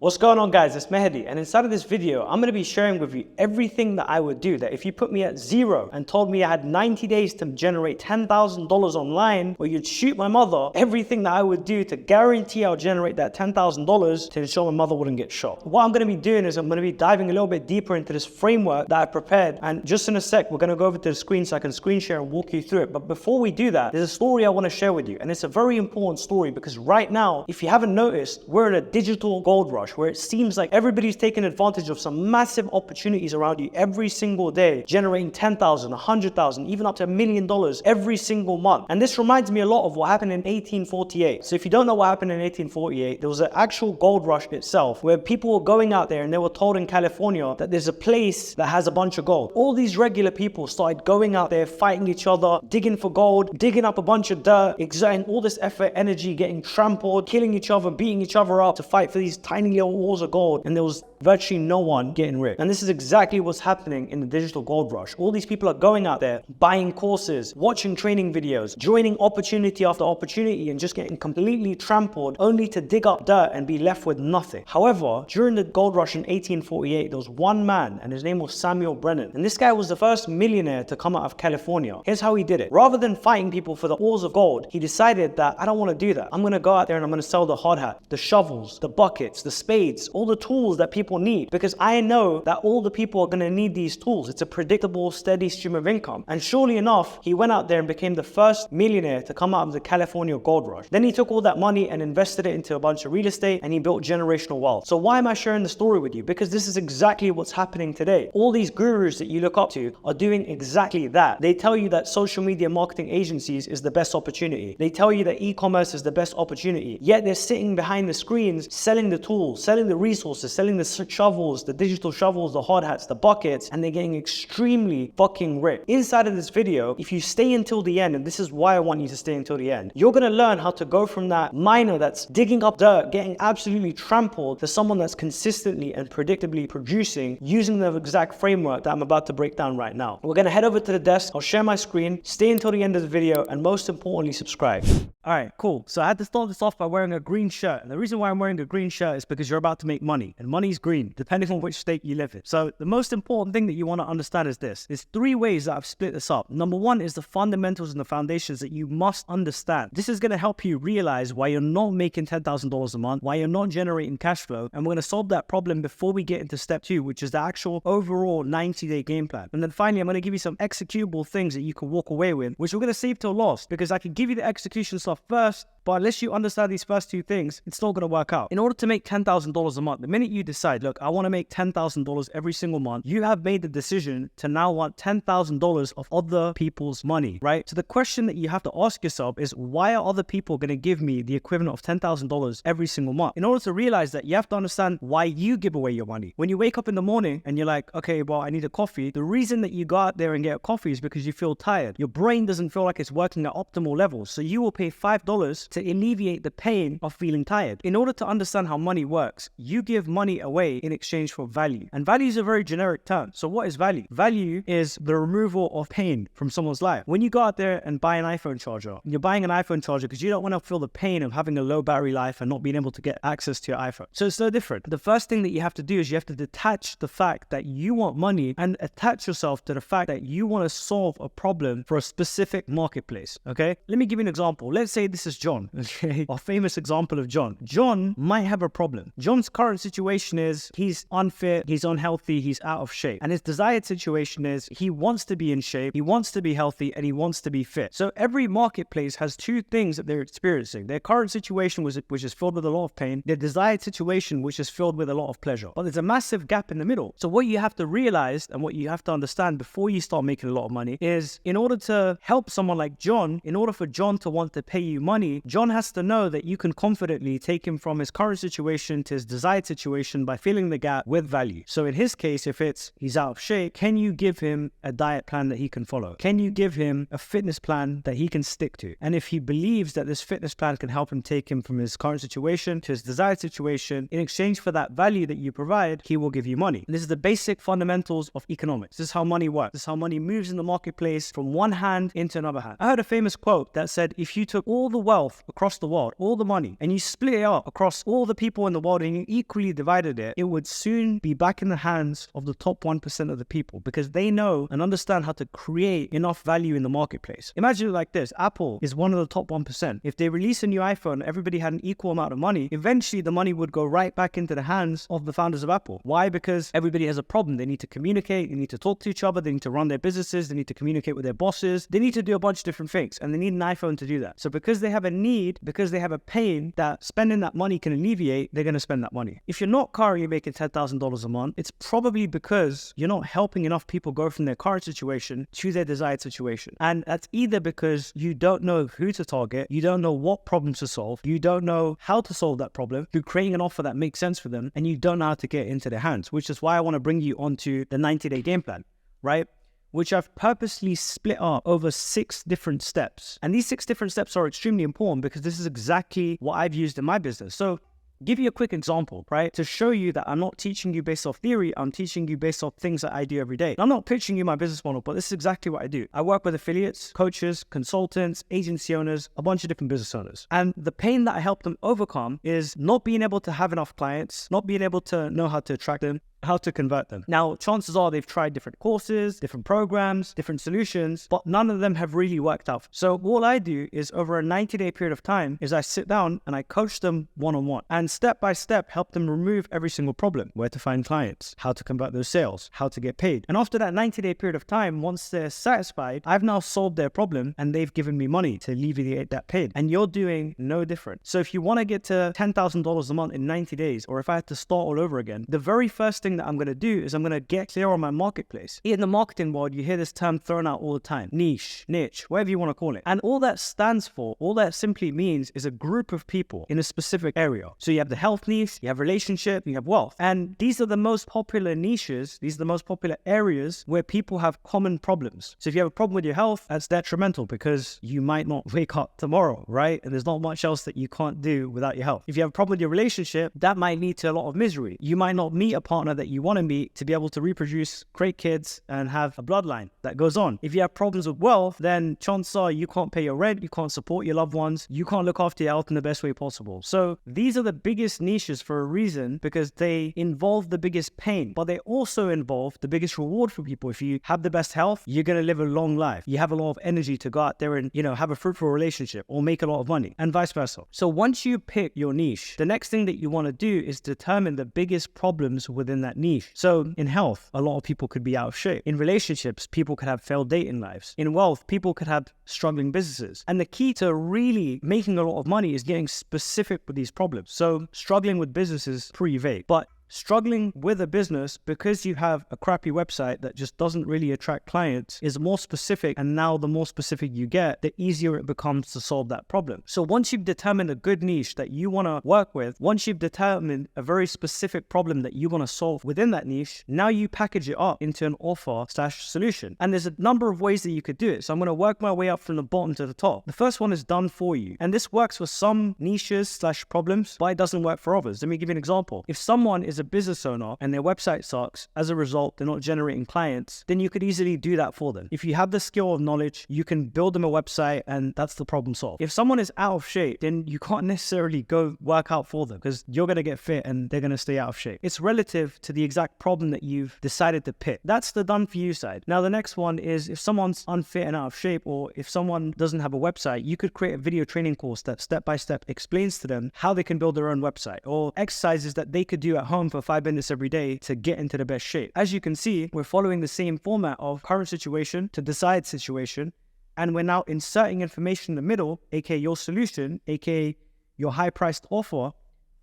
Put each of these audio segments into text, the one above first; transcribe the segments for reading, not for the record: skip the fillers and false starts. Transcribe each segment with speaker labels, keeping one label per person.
Speaker 1: What's going on, guys? It's Mehdi, and inside of this video I'm going to be sharing with you everything that I would do, that if you put me at zero and told me I had 90 days to generate $10,000 online, or you'd shoot my mother, everything that I would do to guarantee I'll generate that $10,000 to ensure my mother wouldn't get shot. What I'm going to be doing is I'm going to be diving a little bit deeper into this framework that I prepared, and just in a sec we're going to go over to the screen so I can screen share and walk you through it. But before we do that, there's a story I want to share with you, and it's a very important story because right now, if you haven't noticed, we're in a digital gold rush where it seems like everybody's taking advantage of some massive opportunities around you every single day, generating $10,000, $100,000, even up to $1 million every single month. And this reminds me a lot of what happened in 1848. So if you don't know what happened in 1848, there was an actual gold rush itself where people were going out there and they were told in California that there's a place that has a bunch of gold. All these regular people started going out there, fighting each other, digging for gold, digging up a bunch of dirt, exerting all this effort, energy, getting trampled, killing each other, beating each other up to fight for these tiny little walls of gold, and there was virtually no one getting rich. And this is exactly what's happening in the digital gold rush. All these people are going out there, buying courses, watching training videos, joining opportunity after opportunity, and just getting completely trampled only to dig up dirt and be left with nothing. However, during the gold rush in 1848, there was one man, and his name was Samuel Brennan. And this guy was the first millionaire to come out of California. Here's how he did it. Rather than fighting people for the ores of gold, he decided that I don't want to do that. I'm going to go out there and I'm going to sell the hard hat, the shovels, the buckets, the spades, all the tools that people need, because I know that all the people are going to need these tools. It's a predictable, steady stream of income. And surely enough, he went out there and became the first millionaire to come out of the California gold rush. Then he took all that money and invested it into a bunch of real estate, and he built generational wealth. So why am I sharing the story with you? Because this is exactly what's happening today. All these gurus that you look up to are doing exactly that. They tell you that social media marketing agencies is the best opportunity. They tell you that e-commerce is the best opportunity. Yet they're sitting behind the screens selling the tools, selling the resources, selling the shovels, the digital shovels, the hard hats, the buckets, and they're getting extremely fucking rich. Inside of this video, if you stay until the end, and this is why I want you to stay until the end, you're gonna learn how to go from that miner that's digging up dirt, getting absolutely trampled, to someone that's consistently and predictably producing using the exact framework that I'm about to break down right now. We're gonna head over to the desk, I'll share my screen, stay until the end of the video, and most importantly, subscribe. All right, cool. So I had to start this off by wearing a green shirt. And the reason why I'm wearing a green shirt is because you're about to make money. And money's green, depending on which state you live in. So the most important thing that you want to understand is this. There's three ways that I've split this up. Number one is the fundamentals and the foundations that you must understand. This is going to help you realize why you're not making $10,000 a month, why you're not generating cash flow. And we're going to solve that problem before we get into step two, which is the actual overall 90-day game plan. And then finally, I'm going to give you some executable things that you can walk away with, which we're going to save till last, because I can give you the execution stuff first, but unless you understand these first two things, it's not going to work out. In order to make $10,000 a month, the minute you decide, look, I want to make $10,000 every single month, you have made the decision to now want $10,000 of other people's money, right? So the question that you have to ask yourself is, why are other people going to give me the equivalent of $10,000 every single month? In order to realize that, you have to understand why you give away your money. When you wake up in the morning and you're like, okay, well, I need a coffee. The reason that you go out there and get a coffee is because you feel tired. Your brain doesn't feel like it's working at optimal levels. So you will pay $5 to alleviate the pain of feeling tired. In order to understand how money works, you give money away in exchange for value. And value is a very generic term. So what is value? Value is the removal of pain from someone's life. When you go out there and buy an iPhone charger, you're buying an iPhone charger because you don't want to feel the pain of having a low battery life and not being able to get access to your iPhone. So it's no different. The first thing that you have to do is you have to detach the fact that you want money and attach yourself to the fact that you want to solve a problem for a specific marketplace. Okay? Let me give you an example. Let's say this is John. Okay, our famous example of John. John might have a problem. John's current situation is he's unfit, he's unhealthy, he's out of shape. And his desired situation is he wants to be in shape, he wants to be healthy, and he wants to be fit. So every marketplace has two things that they're experiencing. Their current situation, which is filled with a lot of pain, their desired situation, which is filled with a lot of pleasure. But there's a massive gap in the middle. So what you have to realize and what you have to understand before you start making a lot of money is, in order to help someone like John, in order for John to want to pay you money, John has to know that you can confidently take him from his current situation to his desired situation by filling the gap with value. So in his case, if it's he's out of shape, can you give him a diet plan that he can follow? Can you give him a fitness plan that he can stick to? And if he believes that this fitness plan can help him take him from his current situation to his desired situation, in exchange for that value that you provide, he will give you money. And this is the basic fundamentals of economics. This is how money works. This is how money moves in the marketplace from one hand into another hand. I heard a famous quote that said, if you took all the wealth wealth across the world, all the money, and you split it up across all the people in the world and you equally divided it, it would soon be back in the hands of the top 1% of the people, because they know and understand how to create enough value in the marketplace. Imagine it like this. Apple is one of the top 1%. If they release a new iPhone, everybody had an equal amount of money, eventually the money would go right back into the hands of the founders of Apple. Why? Because everybody has a problem. They need to communicate, they need to talk to each other, they need to run their businesses, they need to communicate with their bosses, they need to do a bunch of different things, and they need an iPhone to do that. So because they have a need, because they have a pain that spending that money can alleviate, they're going to spend that money. If you're not currently making $10,000 a month, it's probably because you're not helping enough people go from their current situation to their desired situation. And that's either because you don't know who to target, you don't know what problems to solve, you don't know how to solve that problem through creating an offer that makes sense for them, and you don't know how to get into their hands, which is why I want to bring you onto the 90-day game plan, right? Which I've purposely split up over 6 different steps. And these 6 different steps are extremely important because this is exactly what I've used in my business. So give you a quick example, right? To show you that I'm not teaching you based off theory, I'm teaching you based off things that I do every day. I'm not pitching you my business model, but this is exactly what I do. I work with affiliates, coaches, consultants, agency owners, a bunch of different business owners. And the pain that I help them overcome is not being able to have enough clients, not being able to know how to attract them, how to convert them. Now, chances are they've tried different courses, different programs, different solutions, but none of them have really worked out. So all I do is over a 90-day period of time is I sit down and I coach them one-on-one and step by step help them remove every single problem: where to find clients, how to convert those sales, how to get paid. And after that 90-day period of time, once they're satisfied, I've now solved their problem and they've given me money to alleviate that pain. And you're doing no different. So if you want to get to $10,000 a month in 90 days, or if I had to start all over again, the very first thing that I'm going to do is I'm going to get clear on my marketplace. In the marketing world, you hear this term thrown out all the time: niche, whatever you want to call it. And all that stands for, all that simply means is a group of people in a specific area. So you have the health niche, you have relationship, you have wealth. And these are the most popular niches. These are the most popular areas where people have common problems. So if you have a problem with your health, that's detrimental because you might not wake up tomorrow, right? And there's not much else that you can't do without your health. If you have a problem with your relationship, that might lead to a lot of misery. You might not meet a partner that you want to meet to be able to reproduce, create kids, and have a bloodline that goes on. If you have problems with wealth, then chances are you can't pay your rent, you can't support your loved ones, you can't look after your health in the best way possible. So these are the biggest niches for a reason, because they involve the biggest pain, but they also involve the biggest reward for people. If you have the best health, you're going to live a long life. You have a lot of energy to go out there and, have a fruitful relationship or make a lot of money, and vice versa. So once you pick your niche, the next thing that you want to do is determine the biggest problems within that niche. So in health, a lot of people could be out of shape. In relationships, people could have failed dating lives. In wealth, people could have struggling businesses. And the key to really making a lot of money is getting specific with these problems. So struggling with business is pretty vague, but struggling with a business because you have a crappy website that just doesn't really attract clients is more specific, and now the more specific you get, the easier it becomes to solve that problem. So once you've determined a good niche that you want to work with, once you've determined a very specific problem that you want to solve within that niche, now you package it up into an offer/solution. And there's a number of ways that you could do it. So I'm going to work my way up from the bottom to the top. The first one is done for you. And this works for some niches/problems, but it doesn't work for others. Let me give you an example. If someone is a business owner and their website sucks, as a result, they're not generating clients, then you could easily do that for them. If you have the skill of knowledge, you can build them a website and that's the problem solved. If someone is out of shape, then you can't necessarily go work out for them because you're going to get fit and they're going to stay out of shape. It's relative to the exact problem that you've decided to pick. That's the done for you side. Now, the next one is if someone's unfit and out of shape, or if someone doesn't have a website, you could create a video training course that step by step explains to them how they can build their own website, or exercises that they could do at home for 5 minutes every day to get into the best shape. As you can see, we're following the same format of current situation to desired situation, and we're now inserting information in the middle, aka your solution, aka your high-priced offer,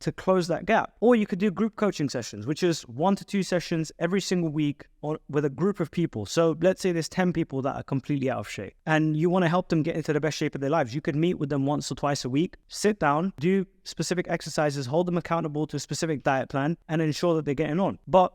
Speaker 1: to close that gap. Or you could do group coaching sessions, which is 1 to 2 sessions every single week with a group of people. So let's say there's 10 people that are completely out of shape and you want to help them get into the best shape of their lives. You could meet with them once or twice a week, sit down, do specific exercises, hold them accountable to a specific diet plan, and ensure that they're getting on. But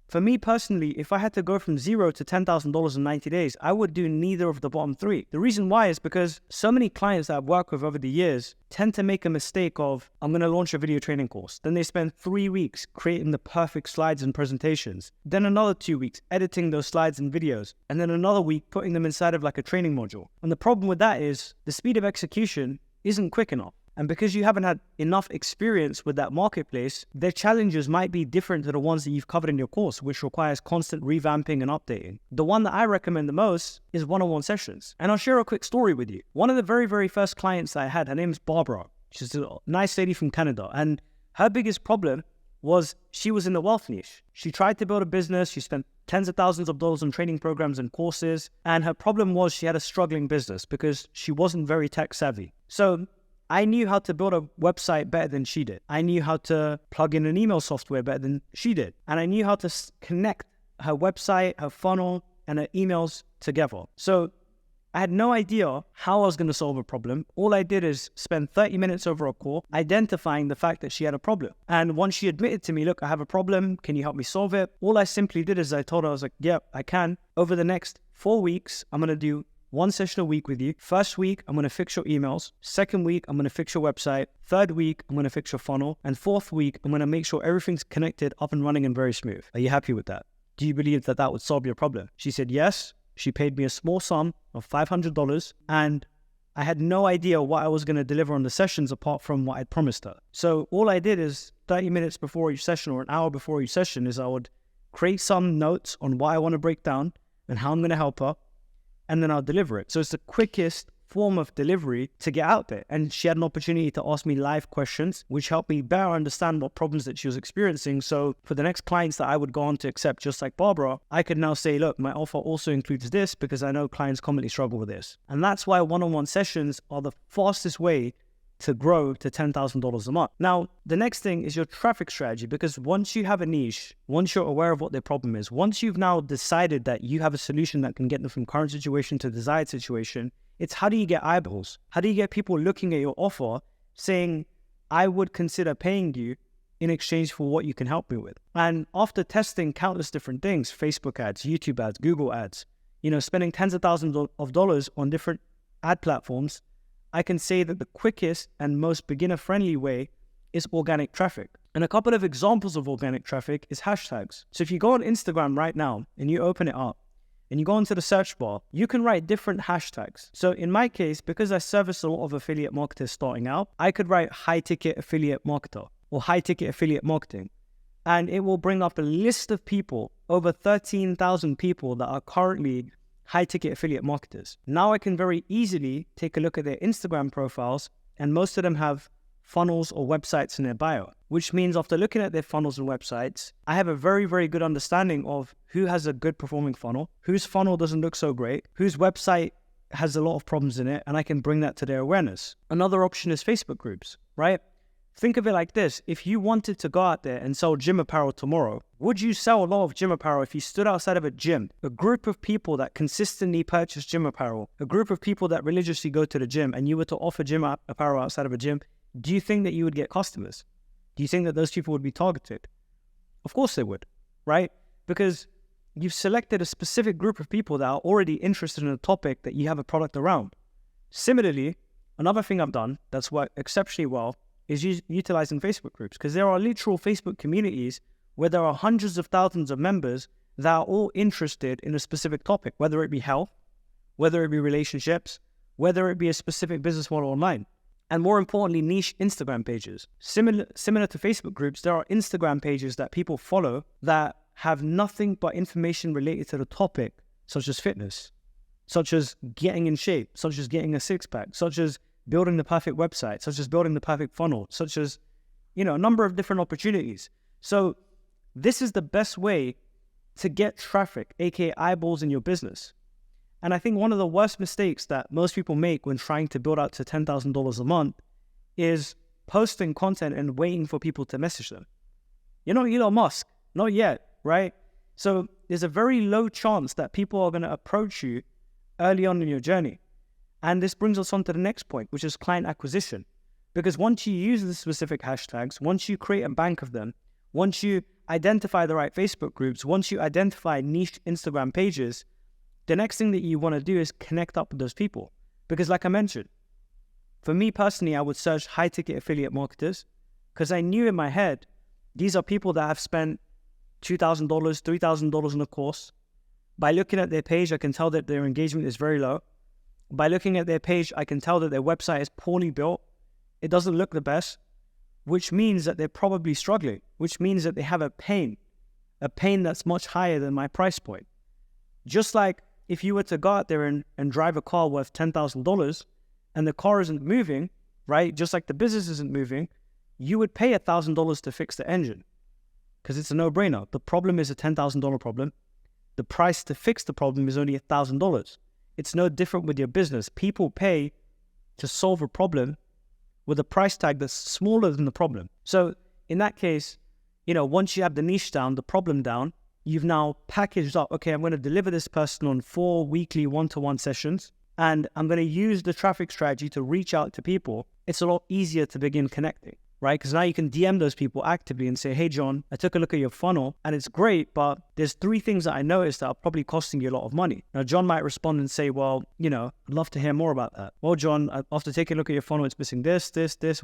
Speaker 1: for me personally, if I had to go from $0 to $10,000 in 90 days, I would do neither of the bottom 3. The reason why is because so many clients that I've worked with over the years tend to make a mistake of, I'm going to launch a video training course. Then they spend 3 weeks creating the perfect slides and presentations. Then another 2 weeks editing those slides and videos. And then another week putting them inside of like a training module. And the problem with that is the speed of execution isn't quick enough. And because you haven't had enough experience with that marketplace, their challenges might be different to the ones that you've covered in your course, which requires constant revamping and updating. The one that I recommend the most is one-on-one sessions. And I'll share a quick story with you. One of the very, very first clients that I had, her name is Barbara. She's a nice lady from Canada. And her biggest problem was she was in the wealth niche. She tried to build a business. She spent tens of thousands of dollars on training programs and courses. And her problem was she had a struggling business because she wasn't very tech savvy. So I knew how to build a website better than she did. I knew how to plug in an email software better than she did. And I knew how to connect her website, her funnel, and her emails together. So I had no idea how I was going to solve a problem. All I did is spend 30 minutes over a call identifying the fact that she had a problem. And once she admitted to me, look, I have a problem. Can you help me solve it? All I simply did is I told her, I was like, yeah, I can. Over the next 4 weeks, I'm going to do 1 session a week with you. First week, I'm going to fix your emails. Second week, I'm going to fix your website. Third week, I'm going to fix your funnel. And fourth week, I'm going to make sure everything's connected, up and running, and very smooth. Are you happy with that? Do you believe that that would solve your problem? She said yes. She paid me a small sum of $500, and I had no idea what I was going to deliver on the sessions apart from what I'd promised her. So all I did is 30 minutes before each session or an hour before each session is I would create some notes on what I want to break down and how I'm going to help her, and then I'll deliver it. So it's the quickest form of delivery to get out there. And she had an opportunity to ask me live questions, which helped me better understand what problems that she was experiencing. So for the next clients that I would go on to accept, just like Barbara, I could now say, look, my offer also includes this because I know clients commonly struggle with this. And that's why one-on-one sessions are the fastest way to grow to $10,000 a month. Now, the next thing is your traffic strategy, because once you have a niche, once you're aware of what their problem is, once you've now decided that you have a solution that can get them from current situation to desired situation, it's how do you get eyeballs? How do you get people looking at your offer saying, I would consider paying you in exchange for what you can help me with? And after testing countless different things, Facebook ads, YouTube ads, Google ads, spending tens of thousands of dollars on different ad platforms, I can say that the quickest and most beginner-friendly way is organic traffic. And a couple of examples of organic traffic is hashtags. So if you go on Instagram right now and you open it up and you go into the search bar, you can write different hashtags. So in my case, because I service a lot of affiliate marketers starting out, I could write high-ticket affiliate marketer or high-ticket affiliate marketing. And it will bring up a list of people, over 13,000 people that are currently high-ticket affiliate marketers. Now I can very easily take a look at their Instagram profiles, and most of them have funnels or websites in their bio, which means after looking at their funnels and websites, I have a very, very good understanding of who has a good performing funnel, whose funnel doesn't look so great, whose website has a lot of problems in it, and I can bring that to their awareness. Another option is Facebook groups, right? Think of it like this. If you wanted to go out there and sell gym apparel tomorrow, would you sell a lot of gym apparel if you stood outside of a gym, a group of people that consistently purchase gym apparel, a group of people that religiously go to the gym, and you were to offer gym apparel outside of a gym? Do you think that you would get customers? Do you think that those people would be targeted? Of course they would, right? Because you've selected a specific group of people that are already interested in a topic that you have a product around. Similarly, another thing I've done that's worked exceptionally well is utilizing Facebook groups, because there are literal Facebook communities where there are hundreds of thousands of members that are all interested in a specific topic, whether it be health, whether it be relationships, whether it be a specific business model online. And more importantly, niche Instagram pages. Similar to Facebook groups, there are Instagram pages that people follow that have nothing but information related to the topic, such as fitness, such as getting in shape, such as getting a six-pack, such as building the perfect website, such as building the perfect funnel, such as, a number of different opportunities. So this is the best way to get traffic, aka eyeballs in your business. And I think one of the worst mistakes that most people make when trying to build out to $10,000 a month is posting content and waiting for people to message them. You're not Elon Musk, not yet, right? So there's a very low chance that people are going to approach you early on in your journey. And this brings us on to the next point, which is client acquisition. Because once you use the specific hashtags, once you create a bank of them, once you identify the right Facebook groups, once you identify niche Instagram pages, the next thing that you want to do is connect up with those people. Because like I mentioned, for me personally, I would search high-ticket affiliate marketers because I knew in my head, these are people that have spent $2,000, $3,000 on a course. By looking at their page, I can tell that their engagement is very low. By looking at their page, I can tell that their website is poorly built. It doesn't look the best, which means that they're probably struggling, which means that they have a pain that's much higher than my price point. Just like if you were to go out there and drive a car worth $10,000 and the car isn't moving, right? Just like the business isn't moving, you would pay $1,000 to fix the engine because it's a no-brainer. The problem is a $10,000 problem. The price to fix the problem is only $1,000. It's no different with your business. People pay to solve a problem with a price tag that's smaller than the problem. So in that case, once you have the niche down, the problem down, you've now packaged up, okay, I'm going to deliver this person on 4 weekly one-to-one sessions, and I'm going to use the traffic strategy to reach out to people. It's a lot easier to begin connecting, right? Because now you can DM those people actively and say, hey, John, I took a look at your funnel and it's great, but there's 3 things that I noticed that are probably costing you a lot of money. Now, John might respond and say, well, I'd love to hear more about that. Well, John, after taking a look at your funnel, it's missing this.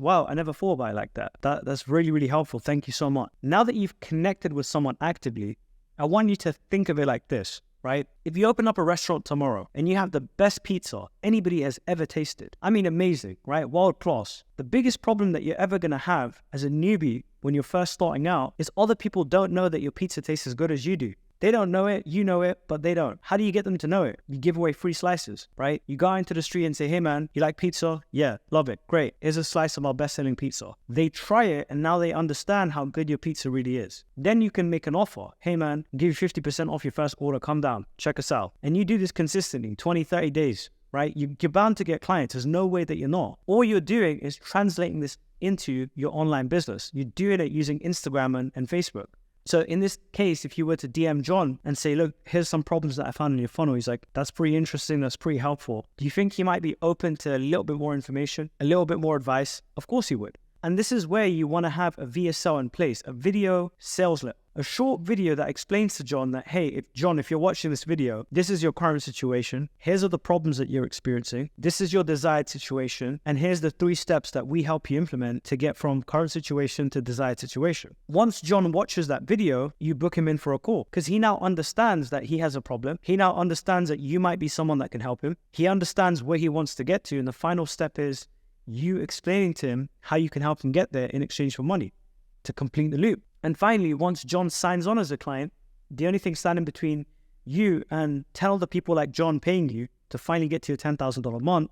Speaker 1: Wow, I never thought about it like that. That's really, really helpful. Thank you so much. Now that you've connected with someone actively, I want you to think of it like this, right? If you open up a restaurant tomorrow and you have the best pizza anybody has ever tasted, I mean, amazing, right? World class. The biggest problem that you're ever going to have as a newbie when you're first starting out is other people don't know that your pizza tastes as good as you do. They don't know it, you know it, but they don't. How do you get them to know it? You give away free slices, right? You go into the street and say, hey man, you like pizza? Yeah, love it, great. Here's a slice of our best-selling pizza. They try it and now they understand how good your pizza really is. Then you can make an offer. Hey man, I'll give you 50% off your first order, come down, check us out. And you do this consistently, 20, 30 days, right? You're bound to get clients. There's no way that you're not. All you're doing is translating this into your online business. You're doing it using Instagram and Facebook. So in this case, if you were to DM John and say, look, here's some problems that I found in your funnel, he's like, that's pretty interesting, that's pretty helpful. Do you think he might be open to a little bit more information, a little bit more advice? Of course he would. And this is where you want to have a VSL in place, a video sales letter. A short video that explains to John that, hey, if you're watching this video, this is your current situation. Here's all the problems that you're experiencing. This is your desired situation. And here's the 3 steps that we help you implement to get from current situation to desired situation. Once John watches that video, you book him in for a call because he now understands that he has a problem. He now understands that you might be someone that can help him. He understands where he wants to get to. And the final step is you explaining to him how you can help him get there in exchange for money to complete the loop. And finally, once John signs on as a client, the only thing standing between you and 10 other people like John paying you to finally get to your $10,000 a month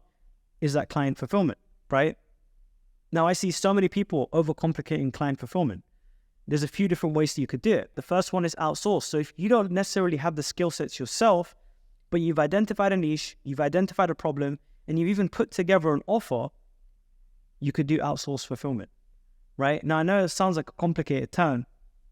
Speaker 1: is that client fulfillment, right? Now, I see so many people overcomplicating client fulfillment. There's a few different ways that you could do it. The first one is outsource. So if you don't necessarily have the skill sets yourself, but you've identified a niche, you've identified a problem, and you've even put together an offer, you could do outsource fulfillment. Right? Now, I know it sounds like a complicated term,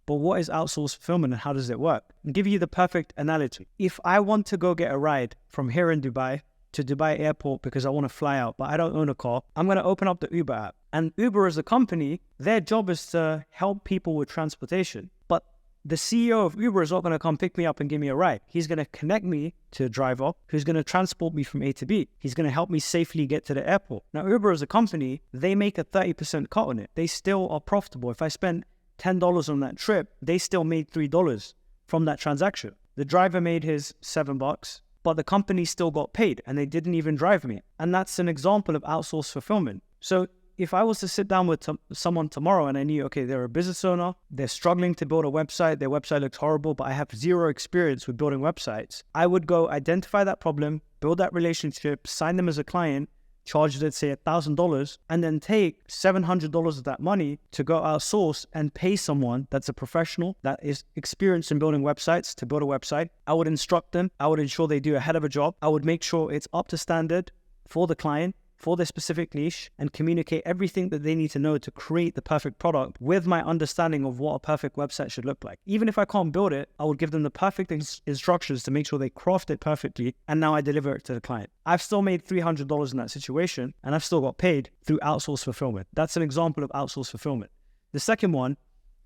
Speaker 1: but what is outsourced fulfillment and how does it work? I'll give you the perfect analogy. If I want to go get a ride from here in Dubai to Dubai airport because I want to fly out, but I don't own a car, I'm going to open up the Uber app. And Uber as a company, their job is to help people with transportation. But the CEO of Uber is not going to come pick me up and give me a ride. He's going to connect me to a driver who's going to transport me from A to B. He's going to help me safely get to the airport. Now, Uber as a company, they make a 30% cut on it. They still are profitable. If I spent $10 on that trip, they still made $3 from that transaction. The driver made his $7, but the company still got paid and they didn't even drive me. And that's an example of outsourced fulfillment. So if I was to sit down with someone tomorrow and I knew, okay, they're a business owner, they're struggling to build a website, their website looks horrible, but I have 0 experience with building websites, I would go identify that problem, build that relationship, sign them as a client, charge, let's say, $1,000, and then take $700 of that money to go outsource and pay someone that's a professional, that is experienced in building websites to build a website. I would instruct them. I would ensure they do a hell of a job. I would make sure it's up to standard for the client, for their specific niche, and communicate everything that they need to know to create the perfect product with my understanding of what a perfect website should look like. Even if I can't build it, I would give them the perfect instructions to make sure they craft it perfectly, and now I deliver it to the client. I've still made $300 in that situation, and I've still got paid through outsourced fulfillment. That's an example of outsourced fulfillment. The second one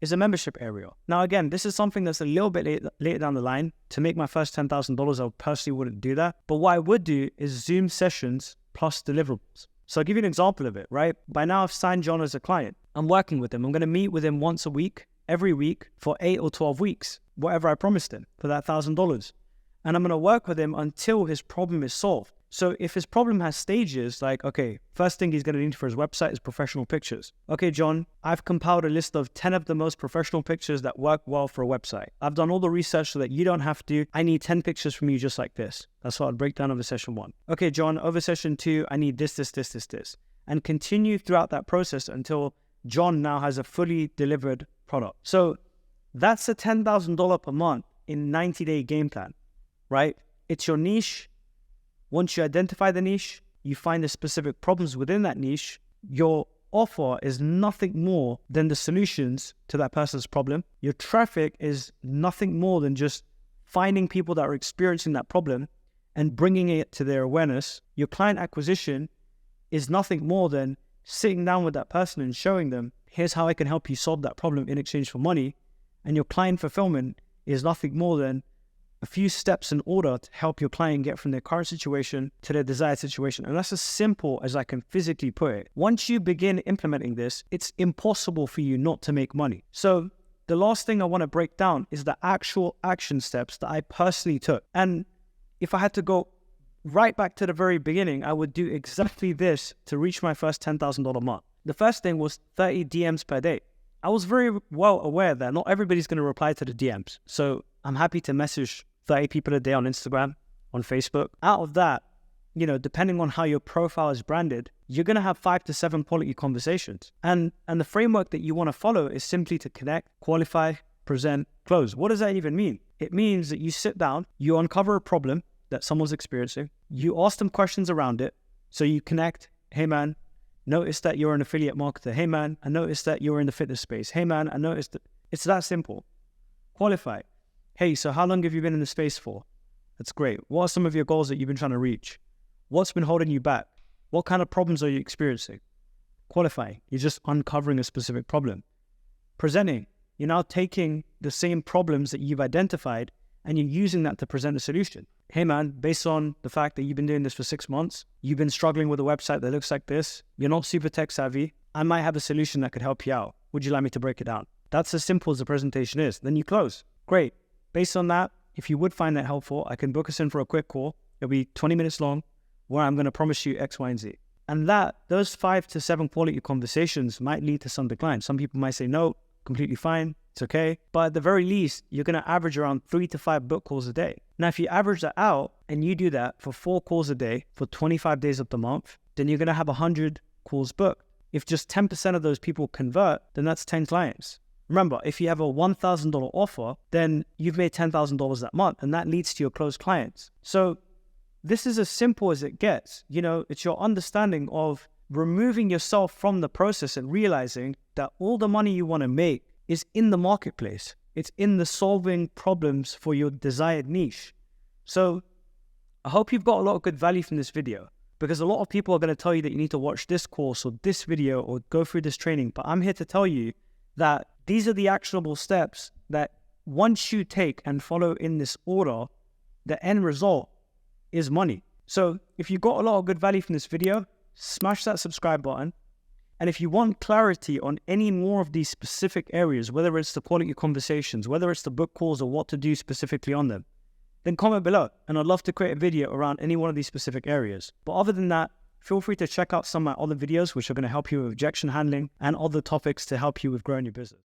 Speaker 1: is a membership area. Now, again, this is something that's a little bit later down the line. To make my first $10,000, I personally wouldn't do that. But what I would do is Zoom sessions plus deliverables. So I'll give you an example of it, right? By now I've signed John as a client. I'm working with him. I'm going to meet with him once a week, every week for 8 or 12 weeks, whatever I promised him for that $1,000. And I'm going to work with him until his problem is solved. So if his problem has stages, like, okay, first thing he's going to need for his website is professional pictures. Okay, John, I've compiled a list of 10 of the most professional pictures that work well for a website. I've done all the research so that you don't have to. I need 10 pictures from you just like this. That's what I'd break down over session 1. Okay, John, over session 2, I need this. And continue throughout that process until John now has a fully delivered product. So that's a $10,000 per month in 90-day game plan, right? It's your niche. Once you identify the niche, you find the specific problems within that niche. Your offer is nothing more than the solutions to that person's problem. Your traffic is nothing more than just finding people that are experiencing that problem and bringing it to their awareness. Your client acquisition is nothing more than sitting down with that person and showing them, here's how I can help you solve that problem in exchange for money. And your client fulfillment is nothing more than a few steps in order to help your client get from their current situation to their desired situation. And that's as simple as I can physically put it. Once you begin implementing this, it's impossible for you not to make money. So the last thing I want to break down is the actual action steps that I personally took. And if I had to go right back to the very beginning, I would do exactly this to reach my first $10,000 mark. The first thing was 30 DMs per day. I was very well aware that not everybody's going to reply to the DMs. So I'm happy to message 30 people a day on Instagram, on Facebook. Out of that, depending on how your profile is branded, you're going to have 5 to 7 quality conversations. And the framework that you want to follow is simply to connect, qualify, present, close. What does that even mean? It means that you sit down, you uncover a problem that someone's experiencing, you ask them questions around it. So you connect, hey man, notice that you're an affiliate marketer. Hey man, I noticed that you're in the fitness space. Hey man, I noticed that. It's that simple. Qualify. Hey, so how long have you been in the space for? That's great. What are some of your goals that you've been trying to reach? What's been holding you back? What kind of problems are you experiencing? Qualifying. You're just uncovering a specific problem. Presenting. You're now taking the same problems that you've identified and you're using that to present a solution. Hey man, based on the fact that you've been doing this for 6 months, you've been struggling with a website that looks like this, you're not super tech savvy, I might have a solution that could help you out. Would you like me to break it down? That's as simple as the presentation is. Then you close. Great. Based on that, if you would find that helpful, I can book us in for a quick call. It'll be 20 minutes long where I'm going to promise you X, Y, and Z. And those 5 to 7 quality conversations might lead to some decline. Some people might say, no, completely fine. It's okay. But at the very least, you're going to average around 3 to 5 book calls a day. Now, if you average that out and you do that for 4 calls a day for 25 days of the month, then you're going to have 100 calls booked. If just 10% of those people convert, then that's 10 clients. Remember, if you have a $1,000 offer, then you've made $10,000 that month, and that leads to your closed clients. So this is as simple as it gets. It's your understanding of removing yourself from the process and realizing that all the money you want to make is in the marketplace. It's in the solving problems for your desired niche. So I hope you've got a lot of good value from this video, because a lot of people are going to tell you that you need to watch this course or this video or go through this training. But I'm here to tell you that these are the actionable steps that once you take and follow in this order, the end result is money. So if you got a lot of good value from this video, smash that subscribe button. And if you want clarity on any more of these specific areas, whether it's the quality conversations, whether it's the book calls or what to do specifically on them, then comment below. And I'd love to create a video around any one of these specific areas. But other than that, feel free to check out some of my other videos, which are going to help you with objection handling and other topics to help you with growing your business.